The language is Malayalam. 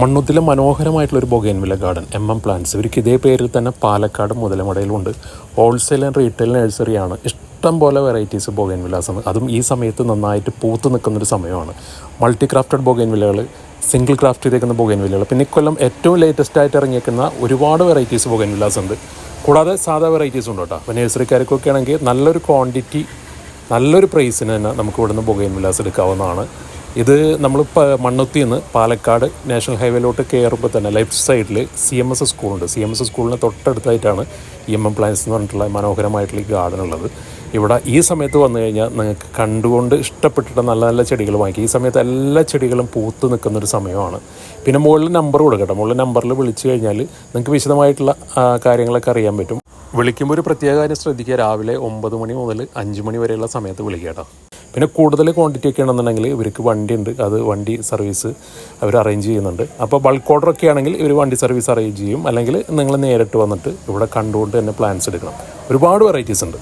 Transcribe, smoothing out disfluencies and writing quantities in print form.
മണ്ണുത്തിലെ മനോഹരമായിട്ടുള്ളൊരു ബൊഗൈൻവില്ല ഗാർഡൻ പ്ലാന്റ്സ്. ഇവർക്ക് ഇതേ പേരിൽ തന്നെ പാലക്കാട് മുതലമടയിലുണ്ട്. ഹോൾസെയിൽ ആൻഡ് റീറ്റെയിൽ നഴ്സറിയാണ്. ഇഷ്ടം പോലെ വെറൈറ്റീസ് ബൊഗൈൻവില്ലാസ് ആണ്. അതും ഈ സമയത്ത് നന്നായിട്ട് പൂത്ത് നിൽക്കുന്നൊരു സമയമാണ്. മൾട്ടി ക്രാഫ്റ്റഡ് ബൊഗൈൻവില്ലകൾ, സിംഗിൾ ക്രാഫ്റ്റ് ചെയ്തേക്കുന്ന ബൊഗൈൻവില്ലകൾ, പിന്നെ ഇക്കൊല്ലം ഏറ്റവും ലേറ്റസ്റ്റ് ആയിട്ട് ഇറങ്ങിയേക്കുന്ന ഒരുപാട് വെറൈറ്റീസ് ബൊഗൈൻവില്ലാസ് ഉണ്ട്. കൂടാതെ സാധാ വെറൈറ്റീസ് ഉണ്ട് കേട്ടോ. അപ്പോൾ നഴ്സറിക്കാർക്കൊക്കെ ആണെങ്കിൽ നല്ലൊരു ക്വാണ്ടിറ്റി, നല്ലൊരു പ്രൈസിന് തന്നെ നമുക്ക് ഇവിടുന്ന് ബൊഗൈൻവില്ലാസ് എടുക്കാവുന്നതാണ്. ഇത് നമ്മൾ മണ്ണുത്തിയിൽ നിന്ന് പാലക്കാട് നാഷണൽ ഹൈവേയിലോട്ട് കയറുമ്പോൾ തന്നെ ലെഫ്റ്റ് സൈഡിൽ CMS സ്കൂളുണ്ട്. CMS സ്കൂളിന് തൊട്ടടുത്തായിട്ടാണ് പ്ലാന്റ്സ് എന്ന് പറഞ്ഞിട്ടുള്ള മനോഹരമായിട്ടുള്ള ഈ ഗാർഡൻ ഉള്ളത്. ഇവിടെ ഈ സമയത്ത് വന്നു കഴിഞ്ഞാൽ നിങ്ങൾക്ക് കണ്ടുകൊണ്ട് ഇഷ്ടപ്പെട്ടിട്ട് നല്ല നല്ല ചെടികൾ വാങ്ങിക്കും. ഈ സമയത്ത് എല്ലാ ചെടികളും പൂത്ത് നിൽക്കുന്നൊരു സമയമാണ്. പിന്നെ മുകളിൽ നമ്പർ കൊടുക്കട്ടെ. മുകളിൽ നമ്പറിൽ വിളിച്ചു കഴിഞ്ഞാൽ നിങ്ങൾക്ക് വിശദമായിട്ടുള്ള കാര്യങ്ങളൊക്കെ അറിയാൻ പറ്റും. വിളിക്കുമ്പോൾ ഒരു പ്രത്യേക കാര്യം ശ്രദ്ധിക്കുക, രാവിലെ 9 മണി മുതൽ 5 മണി വരെയുള്ള സമയത്ത് വിളിക്കുക കേട്ടോ. പിന്നെ കൂടുതൽ ക്വാണ്ടിറ്റി ഒക്കെ ആണെന്നുണ്ടെങ്കിൽ ഇവർക്ക് വണ്ടിയുണ്ട്, അത് വണ്ടി സർവീസ് അവർ അറേഞ്ച് ചെയ്യുന്നുണ്ട്. അപ്പോൾ ബൾക്ക് ഓർഡർ ഒക്കെ ആണെങ്കിൽ ഇവർ വണ്ടി സർവീസ് അറേഞ്ച് ചെയ്യും. അല്ലെങ്കിൽ നിങ്ങൾ നേരിട്ട് വന്നിട്ട് ഇവിടെ കണ്ടുകൊണ്ട് തന്നെ പ്ലാന്റ്സ് എടുക്കണം. ഒരുപാട് വെറൈറ്റീസ് ഉണ്ട്.